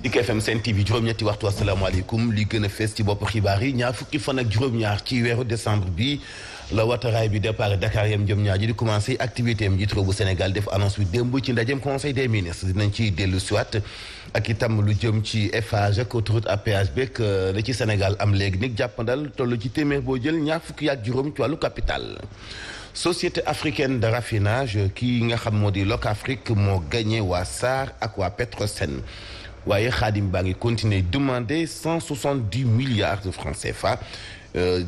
Zik FM Sen TV juróom-ñetti waxtu asalaamaaleykum li gën a fees ci bopp xibaar yi ñaar fukki fan ak juróom-ñaar ci weeru décembre bi la wateraay bi départ Dakar yam jëm ñaar ji di commencé activité am njiitu réew bu Sénégal def annonce bi démb ci ndajem conseil des ministres dinañ ciy dellu siwaat ak itam lu jëm ci Eiffage ak autoroute à péage beeg la ci Sénégal am léegi nag jàppandal toll ci téeméer boo jël ñaar fukki ak juróom ci wàllu capital. Société africaine de raffinage kii nga xam moo di Locafrique moo gagné waa SAR ak waa Petrosen waaye Xaadim baa ngi continuer demander 170 milliards de francs CFA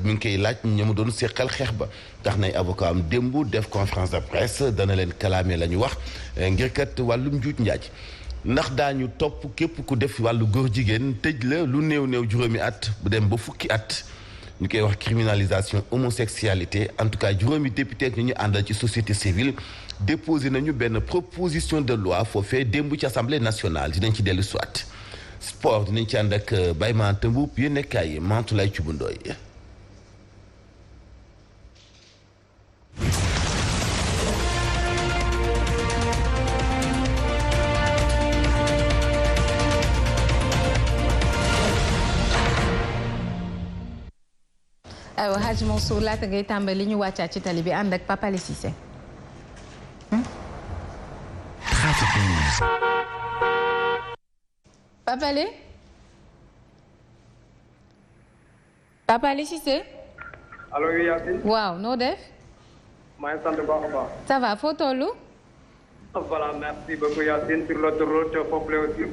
mi ngi koy laaj ña mu doon seqal xeex ba tax nay avocat am démb def conférence de presse dana leen kalaame la ñu wax ngir kat wàllum njuuj njaaj ndax daañu topp képp ku def wàllu góor jigéen tëj la lu néew juróomi at bu dem ba fukki at ñu koy wax criminalisation homosexualité en tout cas juróomi député ñu ñu àndal ci société civile déposé nañu benn proposition de loi foofee démb ci assemblée nationale dinañ ci dellu soit sport dinañ ci ànd ak Baye Mante Mboup yéen nekkaay Mantoulaye Thioubundooy. aywa Hadj Mansour laata ngay tàmbali ñu wàccaat ci tali bi ànd ak Papa Alé Cissé. Papa Alé. Papa Alé Cissé. allo Yacine. waaw noo def. maa ngi sant bu baax a baax. ça va foo tollu. Voilà, merci beaucoup Yacine. Sur l'autoroute,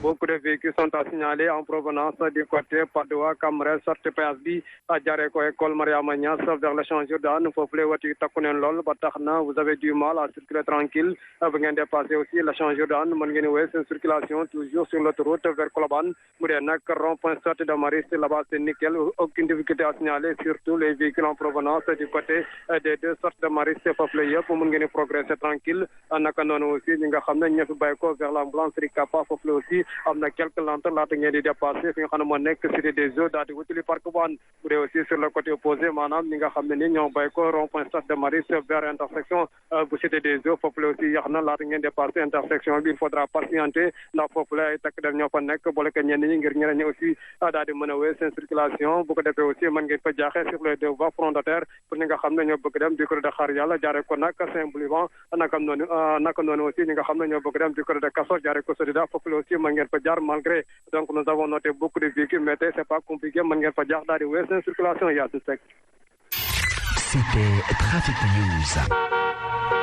beaucoup de véhicules sont à signaler en provenance du côté Padoua, Camrel, sortie péage bi jaaree ko école Mariama Niass vers le Champ Jourdain foofu la wati takku neen lool ba tax na vous avez du mal à circuler tranquille bu ngeen dépassé aussi le Champ Jourdain mën ngeen wéy seen circulation toujours sur l'autoroute vers Colobane mu dee nag rond-point sortie de Maristes là-bas c'est nickel aucune difficulté à signaler surtout les véhicules en provenance du côté des deux sorties de Maristes foofu la yëpp mën ngeen progresser tranquille naka noonu aussi ñi nga xam ne ñoo fi bàyyi ko vers la blancherie Capa foofu la aussi am na quelques lenteurs laata ngeen di dépassé fi nga xam ne moo nekk cité des eaux daal di wutali parc Boine bu dee aussi sur le côté opposé maanaam ñi nga xam ne ni ñoo bàyyi ko rond-point stade de Maristes vers intersection bu cité des eaux foofu la aussi yax na laata ngeen dépassé intersection bi il faudra patienter ndax foofu la ay takk dem ñoo fa nekk boole ko ñenn ñi ngir ñeneen ñi aussi daal di mën a wéy seen circulation bu ko defee aussi mën ngeen fa jaaxee sur les deux voies frontalières pour ñi nga xam ne ñoo bëgg dem du côté de Xaar Yàlla jaaree ko nag Saint-Boulevard naka noonu aussi ñi nga xam ne ñoo bëgg dem du côté de Kasso jaaree ko Sodida foofu la aussi mën ngeen fa jaar malgré donc nous avons noté beaucoup de véhicules mais tey c'est pas compliqué mën ngeen fa jaar daal di wéy seen circulation Yacine Seck. C'était Trafic News.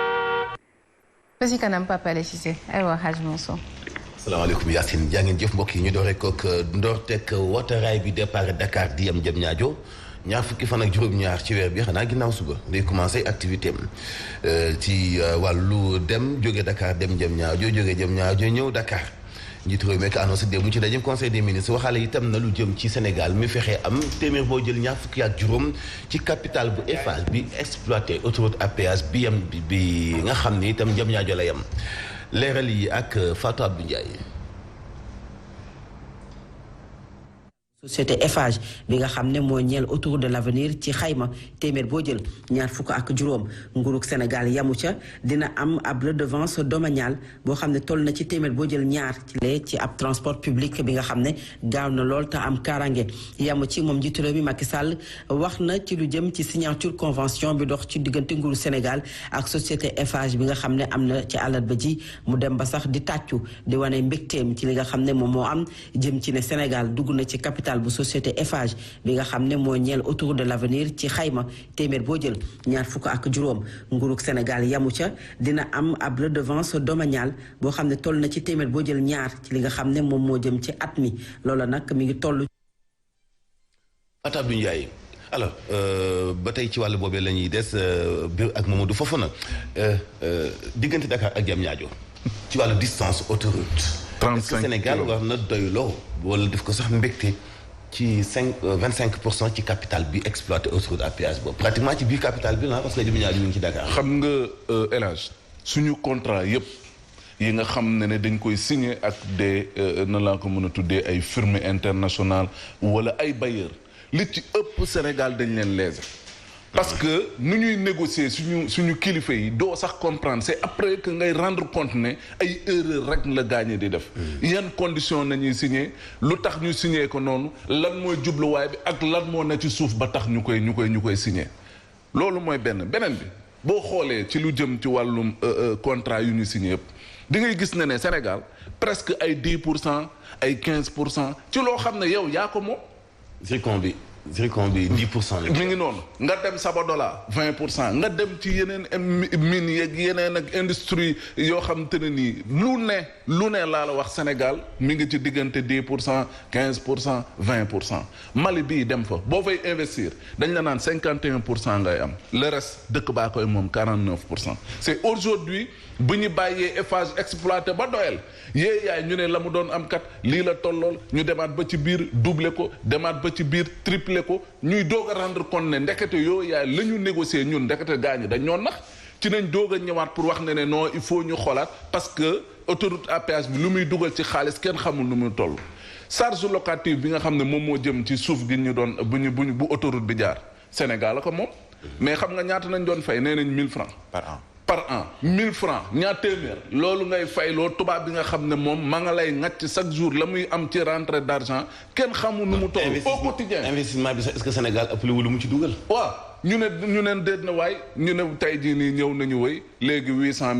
ba si kanam Papa Alé Cissé aywa Hadj Mansour. asalaamaaleykum Yacine jaa ngeen jëf mbokk yi ñu dooree kook ndoorteg wateraay bi départ Dakar di yam jëm ñaajo ñaar fukki fan ak juróom-ñaar ci weer bi xanaa ginnaaw suba day commencé activité am ci wàllu dem jóge Dakar dem jëm ñaajo jóge jëm ñaajo ñëw Dakar njiitu réew mi ko annoncé démb ci dajem conseil des ministres waxaale itam na lu jëm ci Sénégal mi fexe am téeméer boo jël ñaar fukki ak juróom ci capital bu Eiffage bi exploité autoroute à péage bi nga xam ni itam jëm ñaajo la yam leeral yi ak Fatou Abdou Ndiaye. société Eiffage bi nga xam ne moo ñeel autour de l'avenir ci xayma téeméer boo jël ñaar fukk ak juróom nguurug Sénégal yamu ca dina am ab redevance domaniale boo xam ne toll na ci téeméer boo jël ñaar ci ab transport public bi nga xam ne gaaw na lool te am kaaraange yamu ci moom njiitu réew mi Macky Sall wax na ci lu jëm ci signature convention bi dox ci diggante nguuru Sénégal ak société Eiffage bi nga xam ne am na ci àllarba ji mu dem ba sax di tàccu di wane mbégteem ci li nga xam ne moom moo am jëm ci ne Sénégal dugg na ci capital bu société Eiffage bi nga xam ne moo ñeel autour de l'avenir ci xayma téeméer boo jël ñaar fukk ak juróom nguurug Sénégal yamu ca dina am ab redevance domaniale boo xam ne toll na ci téeméer boo jël ñaar ci li nga xam ne moom moo jëm ci at mi loola nag mi ngi toll. Fatou Abdou Ndiaye alors ba tey ci wàllu boobee la ñuy des biir ak Mamadou Fofana diggante Dakar ak Diamniadio ci wàllu distance autoroute. 35 Sénégal war na doyloo wala def ko sax mbégte ci 25% ci capital bi exploité autoroute à péage boobu pratiquement ci biir capital bi la parce que Diamniadio ñu ngi ci Dakar. xam nga El Hadj suñu contrat yëpp yi nga xam ne dañ koy signé ak des na laa ko mën a tuddee ay firmes internationales wala ay bailleurs li ci ëpp Sénégal dañ leen léser parce que nu ñuy négocier suñu kilifa yi doo sax comprendre c'est après que ngay rendre compte ne ay erreur rek la gaañe di def yan condition nañuy signer lu tax ñu signer ko noonu lan mooy jubluwaay bi ak lan moo na ci suuf ba tax ñu koy signer loolu mooy beneen bi boo xoolee ci lu jëm ci wàllum contrat yu ñu signé yëpp di ngay gis ne Sénégal presque ay 10% ay 15% ci loo xam ne yow yaa ko moom. zircon bi 10% la. mi ngi noonu nga dem Sabodola 20% nga dem ci yeneen mines yeeg yeneen ak industrie yoo xam te ne nii lu ne laa la wax Sénégal mi ngi ci diggante 10% 15% 20% Mali bii dem fa boo fay investir dañ la naan 51% ngay am le reste dëkk baa koy moom 49%. c'est aujourd'hui bu ñu bàyyee Eiffage exploité ba doyal yaay ñu ne la mu doon am kat lii la tollool ñu demaat ba ci biir doubler ko demaat ba ci biir tripler ko ñuy doog a rendre compte ne ndekete yooyu yaay la ñu négocier ñun ndekete gaañu dañ ñoo nax ci nañ doog a ñëwaat pour wax ne non il faut ñu xoolaat parce que autoroute à péage bi lu muy dugal ci xaalis kenn xamul nu muy toll. charge locative bi nga xam ne moom moo jëm ci suuf gi ñu doon bu autoroute bi jaar Sénégal la ko moom mais xam nga ñaata nañ doon fay nee nañ 1000 francs par an 1000 francs ñaar téeméer loolu ngay fay loo tubaab bi nga xam ne moom ma nga lay ngàcc chaque jour la muy am ci rentrée d'argent kenn xamul nu mu toll au quotidien investissement bi sax est-ce que Sénégal ëpp lu mu ci dugal waaw ñu ne déet na waay ñu ne tey jii nii ñëw nañu wëy léegi 800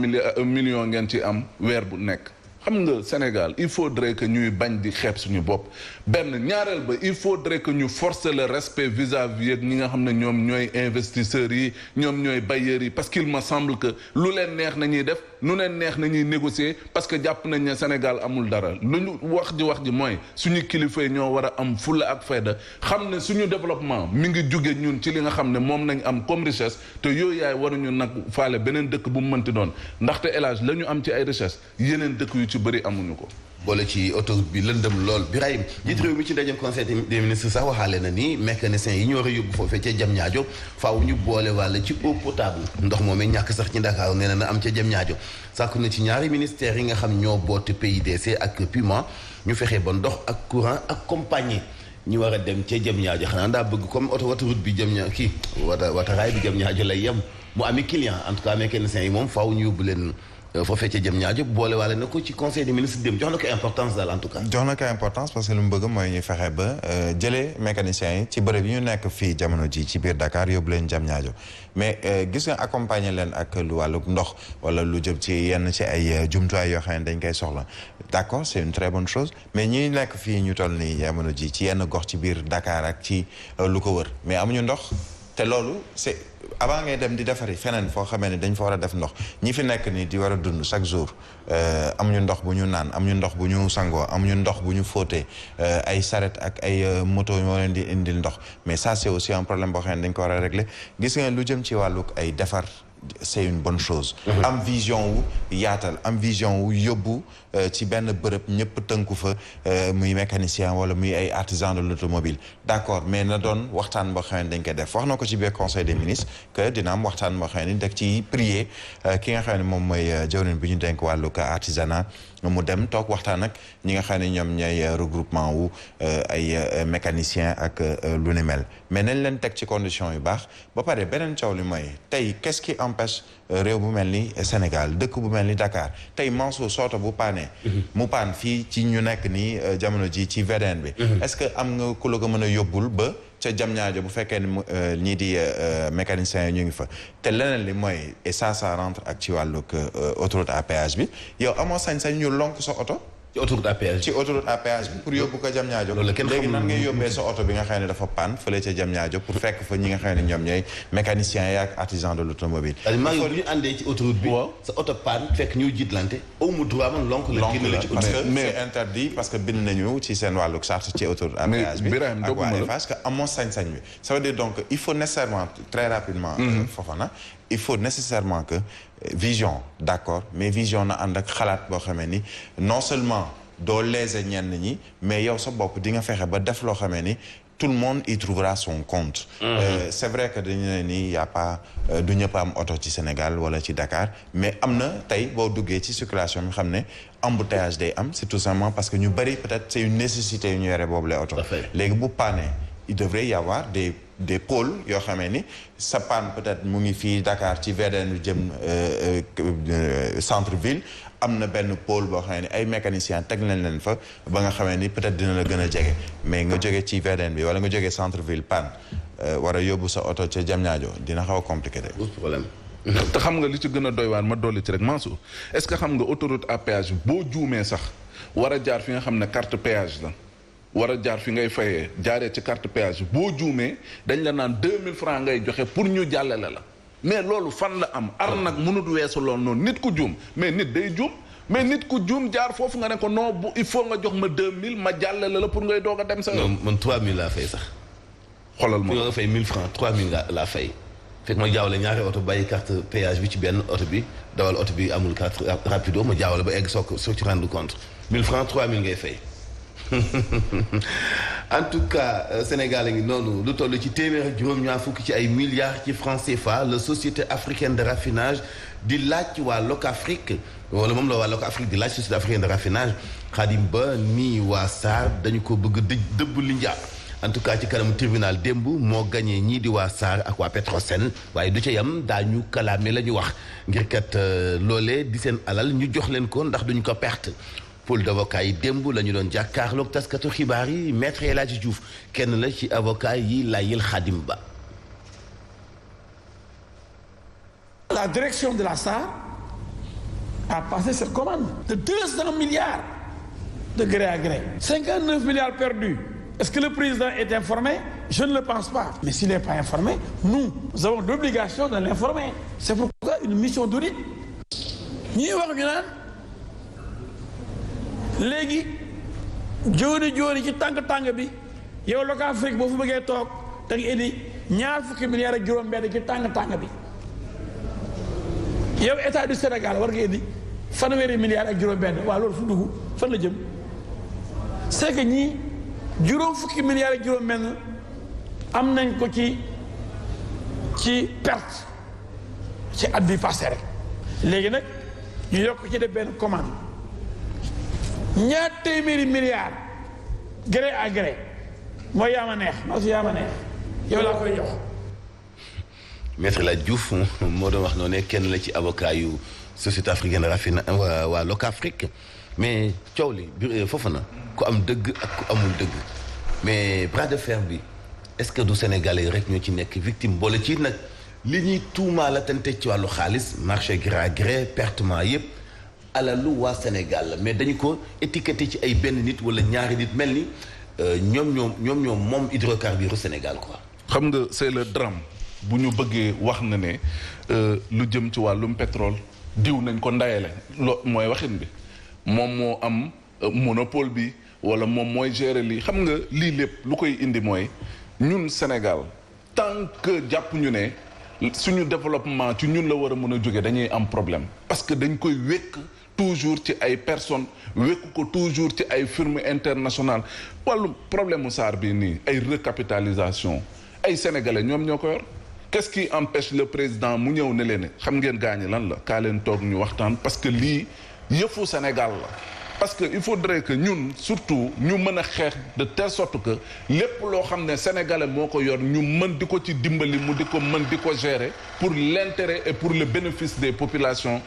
millions ngeen ci am weer bu nekk xam nga Sénégal il faudrait que ñuy bañ di xeeb suñu bopp benn ñaareel ba il faudrait que ñu forcer le respect vis-à-vis ak ñi nga xam ne ñoom ñooy investisseurs yi ñoom ñooy bailleurs yi parce qu'il me semble que lu leen neex nañuy def nu leen neex nañuy négocier parce que jàpp nañ ne Sénégal amul dara lu ñu wax ji mooy suñu kilifa yi ñoo war a am fulla ak fayda xam ne suñu développement mi ngi jóge ñun ci li nga xam ne moom nañ am comme richesse te yooyu yaay waruñu nag faale beneen dëkk bu mu mënti doon ndaxte élage la ñu am ci ay richesse yeneen dëkk yu ci bëri amuñu ko. boole ci autoroute bi lëndëm lool Birahim jiit réew mi ci ndajem conseil des ministres sax waxaale na ni mécaniciens yi ñu war a yóbbu foofee ca Diamniadio faaw ñu boole wàlla ci eau potable ndox moom ñàkk sax ci Ndakaaru nee na am ca Diamniadio sàkku na ci ñaari ministères yi nga xam ñoo boote PIDC ak PUMA ñu fexe ba ndox ak courant ak compagnie ñi war a dem ca Diamniadio xanaa daa bëgg comme autoroute bi Diamniadio wataraay bi Diamniadio lay yem mu ami client en tout cas mécaniciens yi moom faaw ñu yóbbu leen foofee ca Diamniadio boole waale na ko ci conseil des ministres dem jox na ko importance daal en tout cas. jox na ko importance parce que lu mu bëgg mooy ñu fexe ba jëlee mécaniciens yi ci bërëb yi ñu nekk fii jamono ji ci biir Dakar yóbbu leen Diamniadio mais gis nga accompagner leen ak lu wàllu ndox wala lu jëm ci yenn ci ay jumtuwaay yoo xam ne dañ koy soxla d'accord c'est une très bonne chose mais ñi nekk fii ñu toll nii jamono ji ci yenn gox ci biir Dakar ak ci lu ko wër mais amuñu ndox te loolu c'est avant ngay dem di defari feneen foo xamee ne dañ fa war a def ndox ñi fi nekk nii di war a dund chaque jour amuñu ndox bu ñu naan amuñu ndox bu ñu sangoo amuñu ndox bu ñu fóotee ay charrette ak ay moto moo leen di indil ndox mais ça c'est aussi un problème boo xam ne dañ ko war a régler gis nga lu jëm ci wàllu ay defar c'est une bonne chose am vision wu yaatal am vision wu yóbbu ci benn bërëb ñëpp tënku fa muy mécanicien wala muy ay artisan de l'automobile d'accord mais na doon waxtaan boo xam ne dañ koy def wax na ko ci biir conseil des ministres que dina am waxtaan boo xam ne dag ci prier ki nga xam ne moom mooy jawriñ bi ñu denk wàllu ko artisanat mu dem toog waxtaan ak ñi nga xam ne ñoom ñooy regroupement wu ay mécanicien ak lu ni mel mais nañ leen teg ci condition yu baax ba pare beneen coow li mooy tey qu'est-ce qui empêche réew bu mel ni Sénégal dëkk bu mel ni Dakar tey Mansour sooto bu paanee mu paan fii ci ñu nekk nii jamono ji ci VDN bi est-ce que am nga ku la ko mën a yóbbul ba ca Diamniadio bu fekkee ni ñii di mécaniciens yi ñu ngi fa te leneen li mooy et ça rentre ak ci wàllug autoroute à péage bi yow amoo sañ-sañ ñu lonk sa oto ci autoroute à péage ci autoroute à péage bi pour yóbbu ko Diamniadio léegi nan ngay yóbbee sa oto bi nga xam ne dafa panne fële ca Diamniadio pour fekk fa ñi nga xam ne ñoom ñooy mécaniciens yi ak artisans de l'automobile maa ngi bu ñu àndee ci autoroute bi sa oto panne fekk ñu jiitlante au mu droit man lonk la parce que c'est interdit parce que bind nañu ci seen wàllu charte ci autoroute à péage bi ak waa Eiffage que amoo sañ-sañ bi ça veut dire donc il faut nécessairement très rapidement Fofana il faut nécessairement que vision d'accord mais vision na ànd ak xalaat boo xamee ni non seulement doo léser ñenn ñi mais yow sa bopp di nga fexe ba def loo xamee ni tout le monde y trouvera son compte c'est vrai que dañu ne ni y a pas du ñëpp am oto ci Sénégal wala ci Dakar mais am na tey boo duggee ci circulation bi xam ne embouteillage day am c'est tout simplement parce que ñu bari peut-être c'est une nécessité yu ñu yore boobu lay oto léegi bu paanee il devrait y avoir des des pôles yoo xamee ni sa panne peut-être mu ngi fii Dakar ci VDN bi jëm centre ville am na benn pôle boo xam ne ay mécaniciens teg nañ leen fa ba nga xamee ni peut-être dina la gën a jege mais nga jóge ci VDN bi wala nga jóge centre ville panne war a yóbbu sa oto ca Diamniadio dina xaw a compliqué de. problème. te xam nga li ci gën a doy waar ma dolli ci rek Mansour est-ce que xam nga autoroute à péage boo juumee sax war a jaar fi nga xam ne carte péage la war a jaar fi ngay fayee jaaree ci carte péage boo juumee dañ la naan 2000 francs ngay joxe pour ñu jàllale la mais loolu fan la am arnaque mënut weesu loolu noonu nit ku juum mais nit day juum mais nit ku juum jaar foofu nga ne ko non bu il faut nga jox ma 2000 ma jàllale la pour ngay doog a dem sa yoon. man 3000 laa fay sax. xoolal ma nga fay 1000 francs 3000 laa fay. fekk ma jaawale ñaari oto bàyyi carte péage bi ci benn oto bi dawal oto bi amul carte rapido ma jaawale ba egg soo ci rendre compte 1000 francs 3000 ngay fay. en tout cas Sénégal a ngi noonu lu toll ci téeméer ak juróom-ñaar fukk ci ay milliards ci francs CFA la société africaine de raffinage di laaj waa Locafrique wala moom la waa Locafrique di laaj société africaine de raffinage Khadim Ba nii waa SAR dañu ko bëgg dëbb li njàpp en tout cas ci kanamu tribunal démb moo gagné ñii di waa SAR ak waa Petrosen waaye du ca yam daañu kalaame la ñu wax ngir kat loolee di seen alal ñu jox leen ko ndax duñu ko perte. pôle d'avocat yi démb la ñu doon jàkkaarloog taskatu xibaar yi maître El Hadji Diouf kenn la ci avocat yi layil Khadim Ba. La direction de la SAR a passé cette commande de 200 milliards de gré à gré. 59 milliards perdus. Est-ce que le président est informé? Je ne le pense pas. Mais s'il n'est pas informé, nous avons l'obligation de l'informer. C'est pourquoi une mission d'audit. ñuy wax ñu naan léegi jooni ci tàng bi yow Locafrique boo fa bëggee toog da nga indi ñaar fukki milliards ak juróom-benn ci tàng bi yow état du Sénégal war nga indi fanweeri milliards ak juróom-benn waaw loolu fu dugg fan la jëm c'est que ñii juróom fukki milliards ak juróom-benn am nañ ko ci perte ci at bi passé rek léegi nag ñu yokk ci def benn commande. ñaar téeméeri milliards gré à gré mooy yaa ma neex yow laa koy jox. maître El Hadji Diouf moo doon wax noonu kenn la ci avocat yu société africaine de raffinage waa Locafrique mais coow li foofu na ku am dëgg ak ku amul dëgg mais bras de fer bi est-ce que du Sénégalais rek ñoo ci nekk victime boole ci nag li ñuy tuumaa la tante ci wàllu xaalis marché gré à gré pertement yépp alalu waa Sénégal la mais dañu ko étiqueté ci ay benn nit wala ñaari nit mel ni ñoom moom hydrocarbures Sénégal quoi. xam nga c'est le drame bu ñu bëggee wax na ne lu jëm ci wàllum pétrole diw nañ ko ndayale mooy waxin bi moom moo am monopole bi wala moom mooy gérer lii xam nga lii lépp lu koy indi mooy ñun Sénégal tant que jàpp ñu ne suñu développement ci ñun la war a mën a jóge dañuy am problème parce que dañ koy wékk toujours ci ay personnes wékk ko toujours ci ay firmes internationales wàllu problème mu SAR bi nii ay recapitalisation ay sénégalais ñoom ñoo ko yor qu'est-ce qui empêche le président mu ñëw ne leen xam ngeen gaañi lan la kaa leen toog ñu waxtaan parce que lii yëfu Sénégal la parce que il faudrait que ñun surtout ñu mën a xeex de telle sorte que lépp loo xam ne sénégalais moo ko yor ñu mën di ko ci dimbali mu di ko mën di ko gérer pour l'intérêt et pour le bénéfice des populations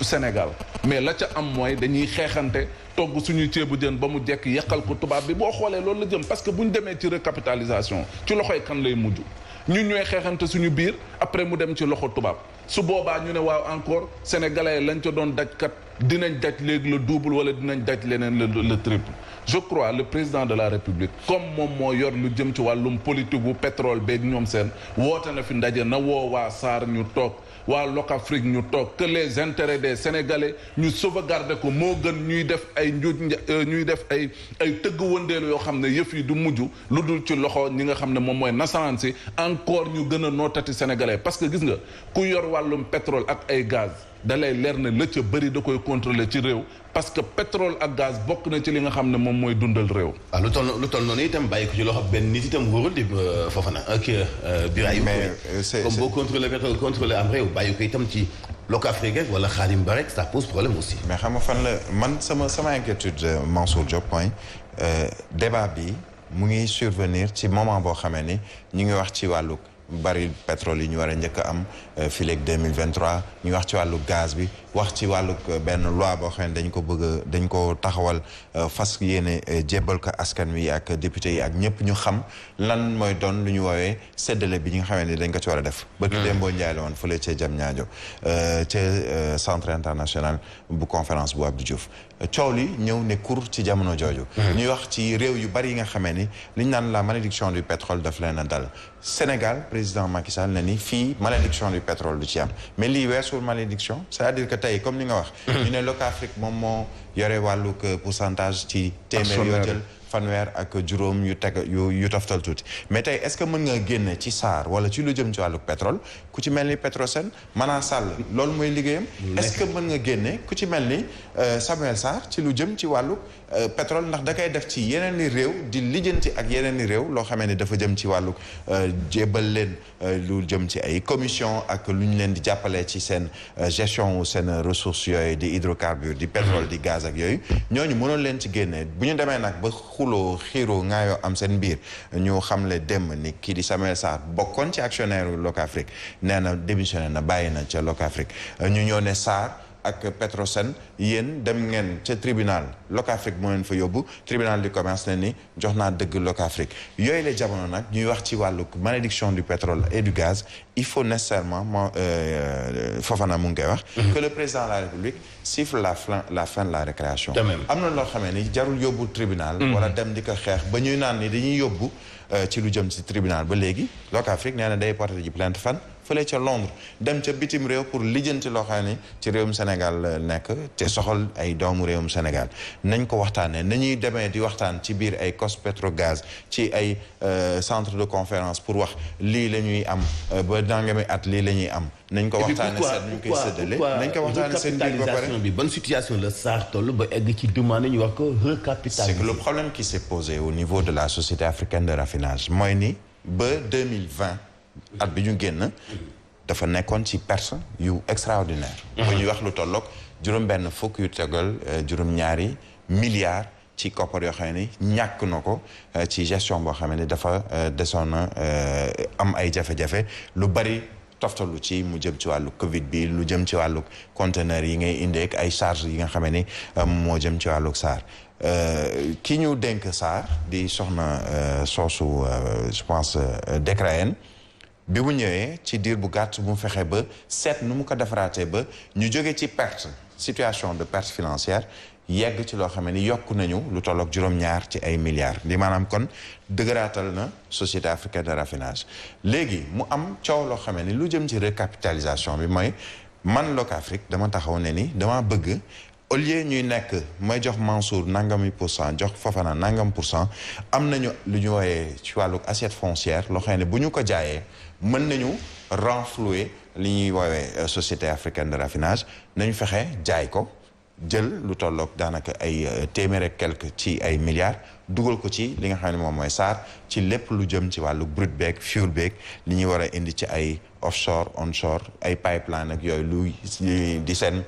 Sénégal mais la ca am mooy dañuy xeexante togg suñuy ceebu jën ba mu jekk yàqal ko tubaab bi boo xoolee loolu la jëm parce que bu ñu demee ci recapitalisation ci loxoy kan lay mujj ñun ñooy xeexante suñu biir après mu dem ci loxo tubaab su boobaa ñu ne waaw encore sénégalais lañ ca doon daj kat dinañ daj léegi le double wala dinañ daj leneen le triple je crois le président de la république comme moom moo yor lu jëm ci wàllum politique bu pétrole beeg ñoom seen woote na fi ndaje na woo waa SAR ñu toog waa Locafrique ñu toog que les intérêts des sénégalais ñu sauvegarder ko moo gën ñuy def ay ñuy def ay tëgg wëndeelu yoo xam ne yëf yi du mujj lu dul ci loxo ñi nga xam ne moom mooy nasaraan si encore ñu gën a nootati sénégalais parce que gis nga ku yor wàllum pétrole ak ay gaz da lay leer ne la ca bëri da koy contrôler ci réew parce que pétrole ak gaz bokk na ci li nga xam ne moom mooy dundal réew. waaw lu toll noonu itam bàyyi ko ci loxo benn nit itam wóorul di foofa na ak Birahim. mais comme boo contrôler pétrole contrôler am réew bàyyi ko itam ci Locafrique rek wala Khadim Ba rek ça pose problème aussi. mais xam nga fan la man sama inquiétude Mansour Diop mooy débat bi mu ngi survenir ci moment boo xamee ni ñu ngi wax ci wàllu baril pétrole yi ñu war a njëkk a am fileeg 2023 ñu wax ci wàllu gaz bi wax ci wàllu benn loi boo xam ne dañ ko taxawal fas yéene jébbal ko askan wi ak député yi ak ñëpp ñu xam lan mooy doon lu ñu woowee séddale bi ñi nga xamee ni dañ ko ci war a def bërki démboo njaay la woon fële ca Diamniadio ca centre international bu conférence bu Abdou Diouf coow li ñëw ne cour ci jamono jooju ñuy wax ci réew yu bari yi nga xamee ni liñ naan la malédiction du pétrole daf leen a dal Sénégal président Macky Sall ne ni fii malédiction du pétrole du ci am mais lii weesul malédiction c'est-à-dire que tey comme ni nga wax ñu ne Locafrique moom moo yore wàllug pourcentage ci téeméer yoo jël fanweer ak juróom yu toftal tuuti mais tey est-ce que mën nga génne ci SAR wala ci lu jëm ci wàllu pétrole ku ci mel ni Petrosen Manan Sall loolu mooy liggéeyam est-ce que mën nga génne ku ci mel ni Samuel Sarr ci lu jëm ci wàllu pétrole ndax da koy def ci yeneen i réew di lijjanti ak yeneen i réew loo xamee ni dafa jëm ci wàllu jébal leen lu jëm ci ay commission ak lu ñu leen di jàppalee ci seen gestion wu seen ressources yooyu di hydrocarbures di pétrole di gaz ak yooyu ñooñu mënoon leen ci génne bu ñu demee nag ba xuloo xiiroo ngaayoo am seen biir ñu xamle dem ni kii di Samuel Sarr bokkoon ci actionnaire Locafrique nee na démissionné na bàyyi na ca Locafrique ñu ñëw ne Sarr ak Petrosen yéen dem ngeen ca tribunal Locafrique moo leen fa yóbbu tribunal du commerce ne ni jox naa dëgg Locafrique yooyu la jamono nag ñuy wax ci wàllu malédiction du pétrole et du gaz il faut nécessairement Fofana mu ngi koy wax que le président de la République siffle la fin de la récréation am na loo xamee ni jarul yóbbu tribunal wala dem di ko xeex ba ñuy naan ni dañuy yóbbu ci lu jëm ci tribunal ba léegi Locafrique nee na day porté ji plainte fan fële ca Londres dem ca bitim réew pour lijjanti loo xam ne ci réewum Sénégal nekk te soxal ay doomu réewum Sénégal nañ ko waxtaanee nañuy demee di waxtaan ci biir ay COS-Petrogaz ci ay centre de conférence pour wax lii la ñuy am ba dangami at lii la ñuy am nañ ko waxtaanee seet nañ koy séddale nañ ko waxtaanee seen biir ba pare bi ban situation la SAR toll ba egg ci demande ñu wax ko recapitaliser. C'est que le problème qui s'est posé au niveau de la société africaine de raffinage mooy ni ba 2020 at bi ñu génn dafa nekkoon ci perte yu extraordinaire ba ñuy wax lu tolloog juróom-benn fukk yu tegal juróom-ñaari milliards ci koppar yoo xam ne ñàkk na ko ci gestion boo xam ne dafa desoon na am ay jafe-jafe lu bari toftalu ci mu jëm ci wàllu Covid bi lu jëm ci wàllu conteneur yi ngay indi ak ay charges yi nga xam ne moo jëm ci wàllu SAR ki ñu dénk SAR di soxna soosu je pense Décrayen bi mu ñëwee ci diir bu gàtt bu mu fexe ba seet nu mu ko defaraatee ba ñu jóge ci perte situation de perte financière yegg ci loo xam ni yokk nañu lu tolloog juróom-ñaar ci ay milliards li maanaam kon dëgëraatal na société africaine de raffinage léegi mu am coow loo xam ni lu jëm ci recapitalisation bi mooy man Locafrique dama taxaw ne ni dama bëgg au lieu ñuy nekk may jox Mansour nangami %, jox Fofana nangam %, am nañu lu ñu wooyee ci wàllu assiette foncière loo xam ne bu ñu ko jaayee mën nañu renflouer li ñuy woowee société africaine de raffinage nañu fexe jaay ko jël lu tolloog daanaka ay téeméer ak quelque ci ay milliards dugal ko ci li nga xam ne moom mooy SAR ci lépp lu jëm ci wàllu brut beeg fuel beeg li ñuy war a indi ci ay offshore onshore ay pipeline ak yooyu lu di seen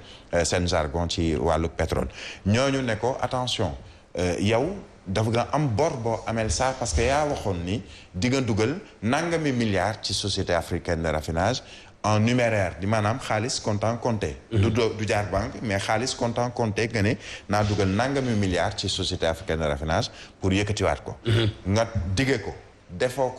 jargon ci wàllu pétrole ñooñu ne ko attention yow dafa nga am bor boo amel SAR parce que yaa waxoon ni di nga dugal nangami milliards ci société africaine de raffinage en numéraire di maanaam xaalis comptant compté du jaar banque mais xaalis comptant compté que ne naa dugal nangami milliards ci société africaine de raffinage pour yëkkatiwaat ko nga dige ko defoo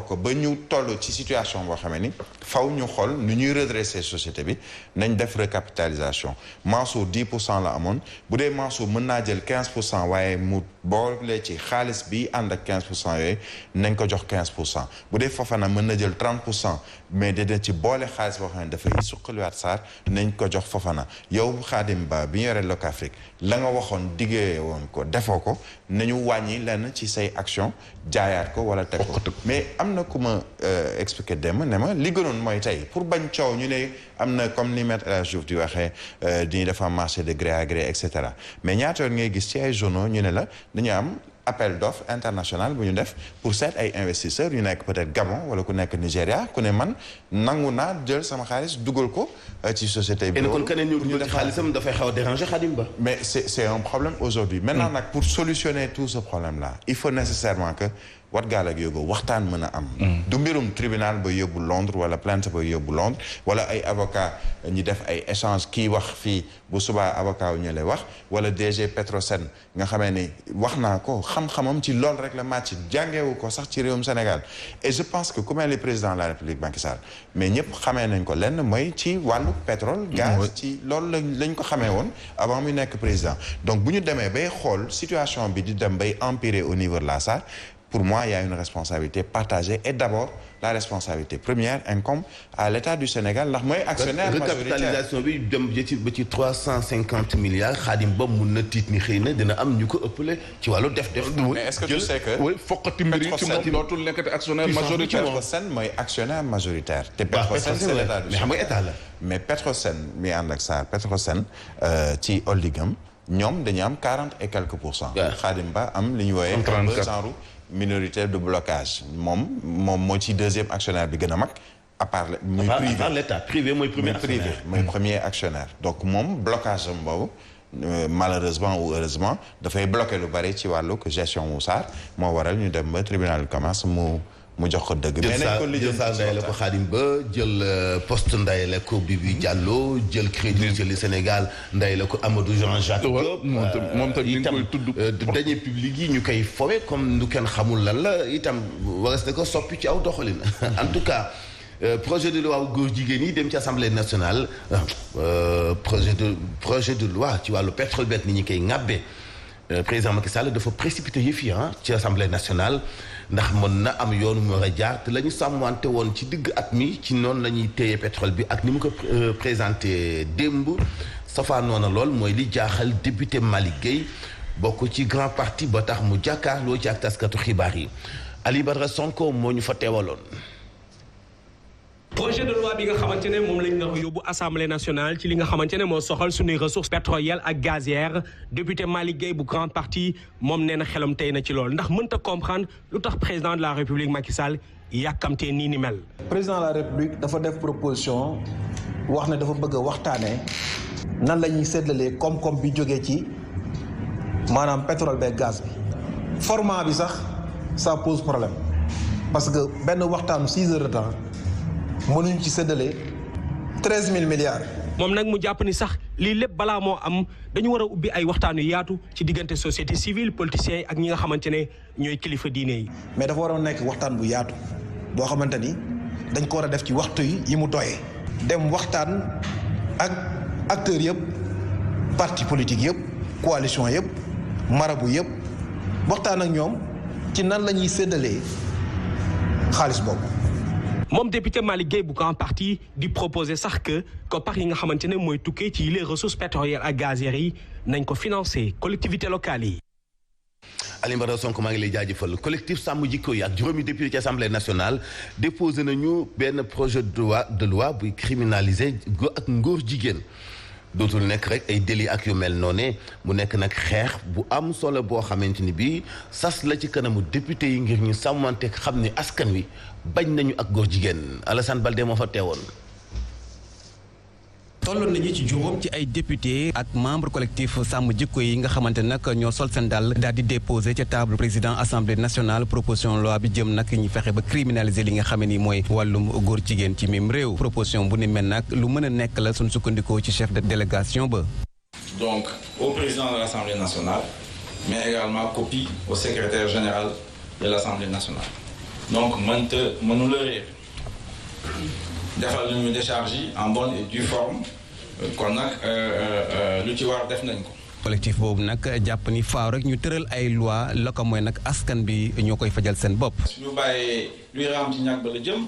ko ba ñu toll ci situation boo xamee ni faw ñu xool nu ñuy redresser société bi nañ def recapitalisation Mansour 10% la amoon bu dee Mansour mën naa jël 15% waaye mu boole ci xaalis bi ànd ak 15% yooyu nañ ko jox 15% bu dee Fofana mën na jël 30% mais dina ci boole xaalis boo xam ne dafay suqaliwaat SAR nañ ko jox Fofana yow Khadim Ba bi ñu yore Locafrique la nga waxoon diggee woon ko defoo ko nañu wàññi lenn ci say action jaayaat ko wala teg ko mais am na ku ma expliqué dem ne ma li gënoon mooy tey pour bañ coow ñu ne am na comme ni Maître El Hadji Diouf di waxee di dafa marché de gré à gré et cetera mais ñaata yoon ngay gis ci ay journaux ñu ne la dañu am appel d'offre international bu ñu def pour seet ay investisseurs yu nekk peut-être Gabon wala ku nekk Nigéria ku ne man nangu naa jël sama xaalis dugal ko ci société bi. kon keneen ñu def xaalisam dafay xaw a déranger Khadim Ba. mais c'est un problème aujourd'hui maintenant nag pour solutionner tout ce problème là il faut nécessairement que Wat Gaal ak Yogo waxtaan mën a am. du mbirum tribunal ba yóbbu Londres wala plainte ba yóbbu Londres wala ay avocat ñi def ay échange kii wax fii bu subaa avocat wu ñu lay wax wala DG Petrosen nga xamee ni wax naa ko xam-xamam ci loolu rek la màcc jàngeewu ko sax ci réewum Sénégal et je pense que comme le président de la République Macky Sall mais ñëpp xamee nañ ko lenn mooy ci wàllu pétrole gaz ci loolu lañ ko xamee woon avant muy nekk président donc bu ñu demee bay xool situation bi di dem bay empirer au niveau de la SAR. Pour moi, il y a une responsabilité partagée et d'abord la responsabilité première incombe à l'État du Sénégal ndax mooy actionnaire majoritaire. Recapitalisation bi dem ba ci 350 milliards Khadim Ba mun na tiit ni xëy na dina am ñu ko ëppale ci wàllu def. mais est-ce que tu sais que. oui fokkati mbir yi ci moom dootul nekkati actionnaire majoritaire. Petrosen mooy actionnaire majoritaire. te Petrosen c'est l'État du Sénégal mais xam nga état la. mais Petrosen mi ànd ak SAR Petrosen ci holdingam ñoom dañu am 40 et quelques %. Khadim Ba am li ñu wooyee. 34 minoritaire de blocage moom moo ci deuxième actionnaire bi gën a mag à part muy privé à part l'État privé mooy premier actionnaire mooy premier actionnaire donc moom blocage am boobu malheureusement ou heureusement dafay bloqué lu bari ci wàllu gestion wu SAR moo waral ñu dem ba tribunal du commerce mu jox ko dëgg. mais nañ ko jël saa ndayale ko Khadim Ba jël poste ndayale ko Bibi Diallo jël crédit jëli Sénégal ndayale ko Amadou Jean-Jacques Diop. moom tamit ñu koy tudd. deniers publics yi ñu koy fowe comme nu kenn xamul lan la itam waras na ko soppi ci aw doxalin en tout cas. projet de loi góor jigéen yi dem ci assemblée nationale projet de loi ci wàllu pétrole bet ni ñu koy ŋàbbee président Macky Sall dafa précipité yëf yi ci assemblée nationale ndax mën na am yoonu mu war a jaar te la ñu sàmmante woon ci digg at mi ci noonu la ñuy téye pétrole bi ak ni mu ko présenté démb safaa noona lool mooy li jaaxal député Malick Gueye bokk ci grand parti ba tax mu jàkkaarloo ci ak taskatu xibaar yi Ali Badara Sonko moo ñu fa teewaloon. projet de loi bi nga xamante ne moom lañ nar a yóbbu assemblée nationale ci li nga xamante ne moo soxal suñuy ressources pétrolières ak gazières député Malick Gueye bu grand parti moom nee na xelam tey na ci loolu ndax mënta comprendre lu tax président de la république Macky Sall yàkkamtee nii ni mel. président de la république dafa def proposition wax ne dafa bëgg a waxtaanee nan la ñuy séddalee koom-koom bi jógee ci maanaam pétrole beeg gaz bi format bi sax ça pose problème parce que benn waxtaanu 6 heures de temps. mënuñ ci séddale 13 000 milliards. moom nag mu jàpp ni sax lii lépp balaa moo am dañu war a ubbi ay waxtaan yu yaatu ci diggante société civile politiciens yi ak ñi nga xamante ne ñooy kilifa diine yi. mais dafa waroon nekk waxtaan bu yaatu boo xamante ni dañ ko war a def ci waxtu yi mu doyee. dem waxtaan ak acteurs yëpp parti politique yëpp coalition yëpp marabu yëpp waxtaan ak ñoom ci nan la ñuy séddalee xaalis boobu. moom député Malick Gueye bu grand parti di proposer sax que koppar yi nga xamante ne mooy tukkee ci les ressources pétrolières ak gazières yi nañ ko financer collectivités locales yi. Aliou Badara Sonko maa ngi lay jaajëfal collectif sàmm jikko yi ak juróomi député ci assemblée nationale déposé nañu benn projet de loi buy criminaliser góor ak ngóor jigéen. dootul nekk rek ay délit ak yu mel noonu mu nekk nag xeex bu am solo boo xamante ni bii sas la ci kanamu député yi ngir ñu sàmmanteeg xam ni askan wi bañ nañu ak góor jigéen Alassane Balde moo fa teewoon. tolloon nañu ci juróom ci ay député ak membre collectif sàmm jikko yi nga xamante nag ñoo sol seen dàll daal di déposé ca table président assemblée nationale proposition loi bi jëm nag ñu fexe ba criminaliser li nga xam ne ni mooy wàllum góor jigéen ci mim réew proposition bu ni mel nag lu mën a nekk la suñ sukkandikoo ci chef de délégation ba. donc au président de l'Assemblée nationale mais également copie au secrétaire général de l'Assemblée nationale donc mënu la réer defal nañu décharge yi en bonne et due forme kon nag lu ci war def nañ ko. collectif boobu nag jàpp ni faaw rek ñu tëral ay loi la ko mooy nag askan bi ñoo koy fajal seen bopp. suñu bàyyee luy raam ci ñàkk ba la jëm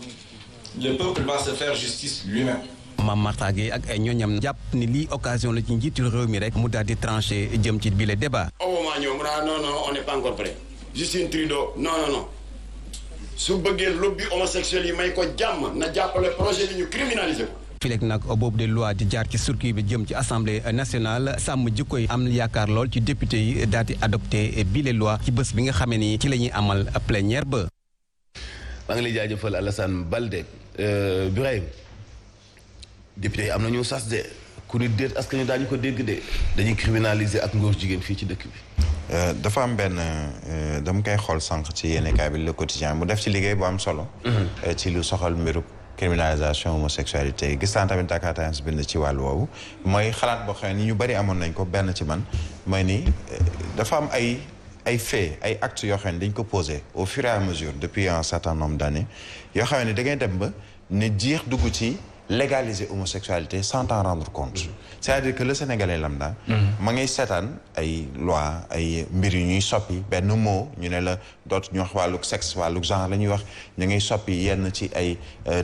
le peuple va se faire justice lui-même. Mame Makhtar Gueye ak ay ñooñam jàpp ni lii occasion la ci njiitu réew mi rek mu daal di tranché jëm ci bile débat. au moment ñëw mu ne non on n'est pas encore prêt. Justin Trudeau non. su bëggee lobby homosexuel yi may ko jàmm na jàppale projet bi ñu criminaliser ko fileeg nag boobu de loi di jaar ci circuit bi jëm ci assemblée nationale sàmm jikko yi am yaakaar lool ci député yi daal di adopté bile loi ci bés bi nga xamee ni ci la ñuy amal plénière ba. maa ngi lay jaajëfal Alassane Balde Birahim député yi am nañu sas de ku nit déet askan wi daañu ko dégg de dañuy criminaliser ak ngóor jigéen fii ci dëkk bi. dafa am benn dama koy xool sànq ci yéenekaay bi Le Quotidien mu def ci liggéey bu am solo. ci lu soxal mbiru criminalisation homosexualité gis naa tamit Dakar Times bind ci wàllu woowu mooy xalaat boo xam ne ñu bari amoon nañ ko benn ci man mooy ni dafa am ay faits ay actes yoo xam ne dañ ko posé au fur et à mesure depuis un certain nombre d'années yoo xam ne da ngay dem ba ne jiix dugg ci légaliser homosexualité sans t'en rendre compte. C'est-à-dire que le Sénégalais lambda ma ngay seetaan ay loi ay mbir yu ñuy soppi benn mot ñu ne la dootu ñu wax wàlluk sexe wàlluk genre la ñuy wax ñu ngay soppi yenn ci ay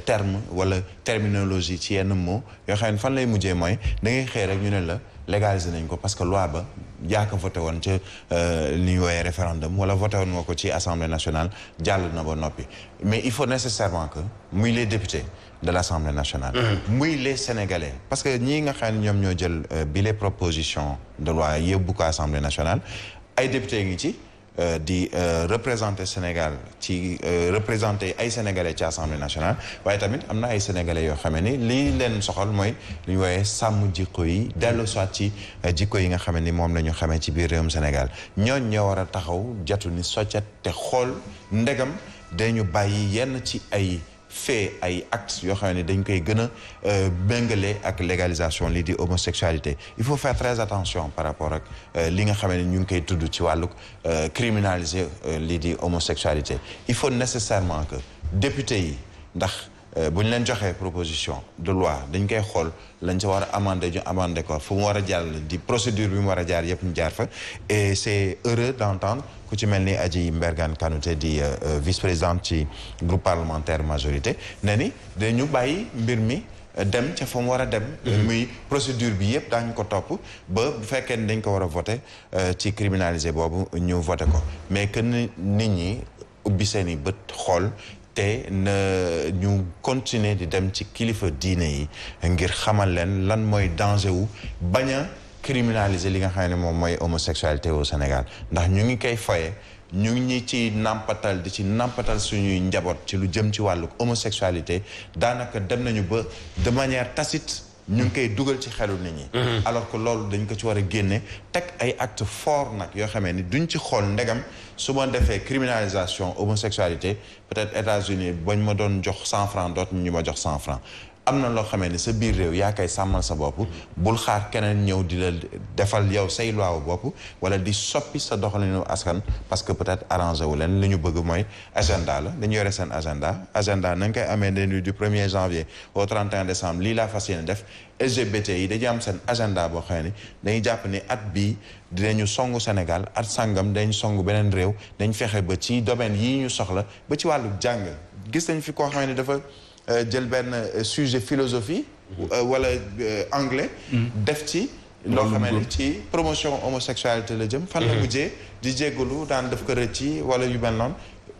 terme wala terminologie ci yenn mot yoo xam ne fan lay mujjee mooy da ngay xëy rek ñu ne la légaliser nañ ko parce que loi ba yaa ko voté woon ca li ñu woowee référendum wala voté woon nga ko ci Assemblée nationale jàll na ba noppi mais il faut nécessairement que muy les députés de l'Assemblée nationale muy les Sénégalais parce que ñii nga xam ne ñoom ñoo jël bi les propositions de loi yóbbu ko Assemblée nationale ay députés ngi ci di représenter Sénégal ci représenter ay Sénégalais ci Assemblée nationale waaye tamit am na ay Sénégalais yoo xam ne lii leen soxal mooy li ñu woowee sàmm jikko yi dellu soit ci jikko yi nga xam ni moom la ñu xamee ci biir réewum Sénégal ñooñ ñoo war a taxaw jatu ni soccet te xool ndegam dañu bàyyi yenn ci ay fait ay actes yoo xam ne dañ koy gën a méngale ak légalisation lii di homosexualité il faut faire très attention par rapport ak li nga xam ne ñu ngi koy tudd ci wàllu criminaliser lii di homosexualité il faut nécessairement que député yi ndax bu ñu leen joxee proposition de loi dañ koy xool lañ ca war a amender ñu amender ko fu mu war a jàll di procédure bi mu war a jaar yëpp ñu jaar fa et c'est heureux d'entendre ku ci mel ni Adji Mbergane Kanouté di vice-présidente ci groupe parlementaire majorité ne ni dañu bàyyi mbir mi dem ca fa mu war a dem muy procédure bi yëpp daañu ko topp ba bu fekkee ni dañ ko war a voter ci criminaliser boobu ñu voter ko mais que nit ñi ubbi seen i bët xool te na ñu continuer di dem ci kilifa diine yi ngir xamal leen lan mooy danger wu bañ a criminaliser li nga xam ne moom mooy homosexualité au Sénégal ndax ñu ngi koy foye ñu ngi ñi ci nampatal di ci nampatal suñuy njaboot ci lu jëm ci wàllu homosexualité daanaka dem nañu ba de manière tacite ñu ngi koy dugal ci xelu nit ñi alors que loolu dañ ko ci war a génne teg ay actes forts nag yoo xamee ni duñ ci xool ndegam su ma defee criminalisation homosexualité peut-être États-Unis bañ ma doon jox 100 francs dootu ñu ma jox 100 francs am na loo xamee ni sa biir réew yaa koy sàmmal sa bopp bul xaar keneen ñëw di la defal yow say loi bopp wala di soppi sa doxalinu askan parce que peut-être arrangé wu leen li ñu bëgg mooy agenda la dañu yore seen agenda na nga koy amee ne du 1er janvier au 31 décembre lii laa fas yéene def LGBT yi dañuy am seen agenda boo xam ne dañuy jàpp ni at bii dinañu songu Sénégal at sangam dañu songu beneen réew dañ fexe ba ci domaine yii ñu soxla ba ci wàllu jàng gis nañ fi koo xam ne dafa jël benn sujet philosophie wala anglais def ci loo xamee ne ci promotion homosexualité la jëm fan la mujjee di jéggalu daan def ko rëcc wala yu mel noonu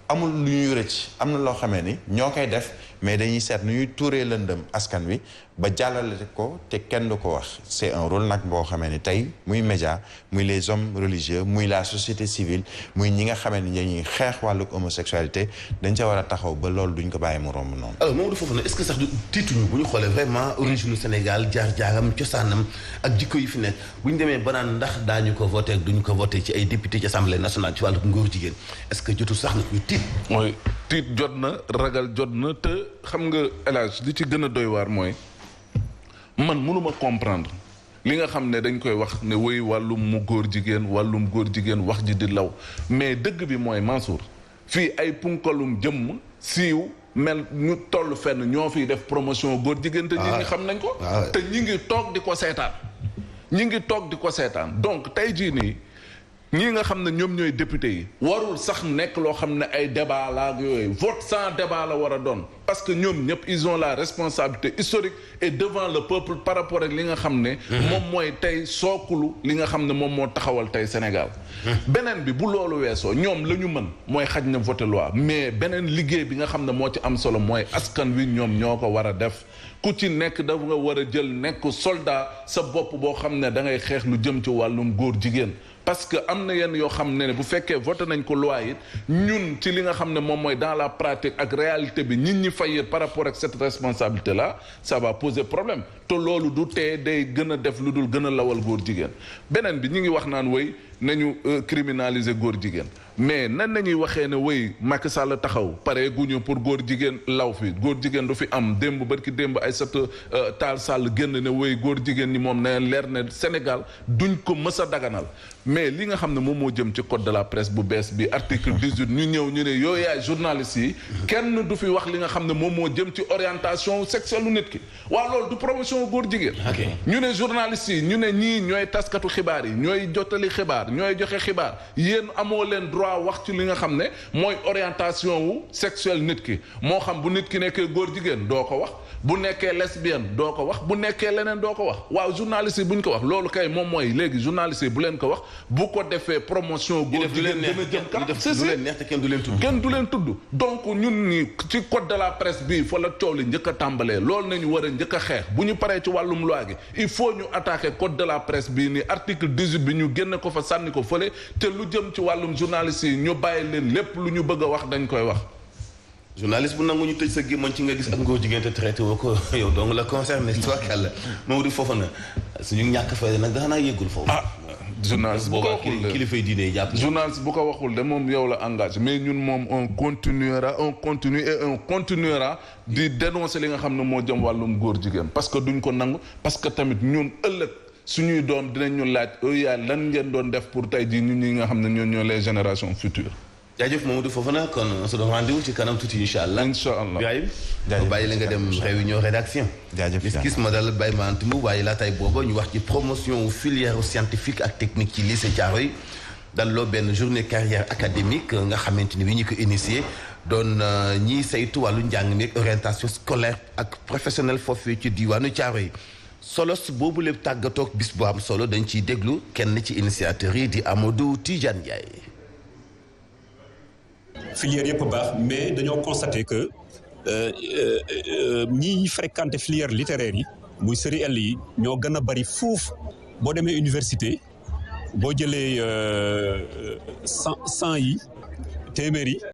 amul lu ñuy rëcc am na loo xamee ni ñoo koy def mais dañuy seet nu ñuy tuuree lëndëm askan wi ba jàllale ko te kenn du ko wax c'est un rôle nag boo xamee ni tey muy média muy les hommes religieux muy la société civile muy ñi nga xamee ni dañuy xeex wàllu homosexualité dañ ca war a taxaw ba loolu duñ ko bàyyi mu romb noonu. alors Mamadou Fofana est-ce que sax du tiituñu bu ñu xoolee vraiment origine Sénégal jaar-jaaram cosaanam ak jikko yi fi nekk bu ñu demee ba naan ndax daañu ko voté ak duñu ko voté ci ay député ci assemblée nationale ci wàllu ngóor jigéen est-ce que jotul sax nag ñu tiit. mooy tiit jot na ragal jot na te xam nga El Hadj li ci gën a doy waar mooy man mënuma comprendre li nga xam ne dañ koy wax ne woy wàllum góor jigéen wax ji di law mais dëgg bi mooy Mansour fii ay punkalum jëmm siiw mel ñu toll fenn ñoo fiy def promotion góor jigéen te ñi ngi xam nañ ko te ñi ngi toog di ko seetaan donc tey jii nii ñii nga xam ne ñoom ñooy député yi warul sax nekk loo xam ne ay débat la ak yooyu vote sans débat la war a doon parce que ñoom ñëpp ils ont la responsabilité historique et devant le peuple par rapport ak li nga xam ne moom mooy tey sookulu li nga xam ne moom moo taxawal tey Sénégal beneen bi bu loolu weesoo ñoom la ñu mën mooy xaj na voter loi mais beneen liggéey bi nga xam ne moo ci am solo mooy askan wi ñoom ñoo ko war a def ku ci nekk da nga war a jël nekk soldat sa bopp boo xam ne da ngay xeex lu jëm ci wàllum góor jigéen parce que am na yenn yoo xam ne bu fekkee voté nañ ko loi it ñun ci li nga xam ne moom mooy dans la pratique ak réalité bi nit ñi fayee par rapport ak cette responsabilité là ça va poser problème te loolu du tee day gën a def lu dul gën a lawal góor jigéen beneen bi ñu ngi wax naan wéy nañu criminaliser góor jigéen mais nan nañuy waxee ne wéy Macky Sall taxaw pare guñu pour góor jigéen law fi góor jigéen du fi am démb barki démb Aïssata Tall Sall génn ne wéy góor jigéen ñi moom ne leer ne Sénégal duñ ko mës a daganal mais li nga xam ne moom moo jëm ci code de la presse bu bees bi article 18 ñu ñëw ñu ne yooyu yaay journalistes yi kenn du fi wax li nga xam ne moom moo jëm ci orientation sexuelle u nit ki waaw loolu du promotion góor jigéen ñu ne journalistes yi ñu ne ñii ñooy taskatu xibaar yi ñooy jottali xibaar ñooy joxe xibaar yéen amoo leen droit wax ci li nga xam ne mooy orientation wu sexuelle nit ki moo xam bu nit ki nekkee góor jigéen doo ko wax bu nekkee lesbienne doo ko wax bu nekkee leneen doo ko wax waaw journaliste yi buñ ko wax loolu kay moom mooy léegi journaliste yi bu leen ko wax bu ko defee promotion góor jigéen gën a jëm kanam c'est du leen neex te kenn du leen tudd kenn du leen tudd donc ñun ni ci code de la presse bi fa la coow li njëkk a tàmbalee loolu nañu war a njëkk a xeex bu ñu paree ci wàllum loi gi il faut ñu attaquer code de la presse bi ni article 18 bi ñu génne ko fa sànni ko fële te lu jëm ci wàllum journaliste yi ñu bàyyi leen lépp lu ñu bëgg a wax dañ koy wax journaliste bu nangu ñu tëj sa gémmañ ci nga gis ak ngóor jigéen te traité woo ko yow donc la concerné toakàlla Mamadou Fofana suñu ñàkk fayda nag daanaa yëggul foofu journaliste bu ko waxul de kilifay diine yi jàpp journaliste bu ko waxul de moom yow la engagé mais ñun moom on continuera di dénoncer li nga xam ne moo jëm wàllum góor jigéen parce que duñ ko nangu parce que tamit ñun ëllëg suñuy doom dinañ ñu laaj yaa lan ngeen doon def pour tey jii ñun ñi nga xam ne ñoo les générations futures jaajëf Mamadou Fofana kon on se donne rendez-vous ci kanam tuuti incha allah. incha allah jaajëf bàyyi la nga dem réunion rédaction. jaajëf gis ma dal Baye Mantoumou waaye laa tay booba ñu wax ci promotion filière scientifique ak technique ci lycée Thiaroye dalloo benn journée carrière académique nga xamante ni bi ñu ko initié doon ñiy saytu wàllu njàng mi ak orientation scolaire ak professionnel foofu ci diwaanu Thiaroye solos boobu lépp tàggatoog bis bu am solo dañ ciy déglu kenn ci initiateurs yi di Amadou Tidiane Ndiaye. filière yëpp baax mais dañoo constaté que ñiy fréquenté filière littéraire yi muy série L yi ñoo gën a bari fuuf boo demee université boo jëlee 100 yi téeméer yi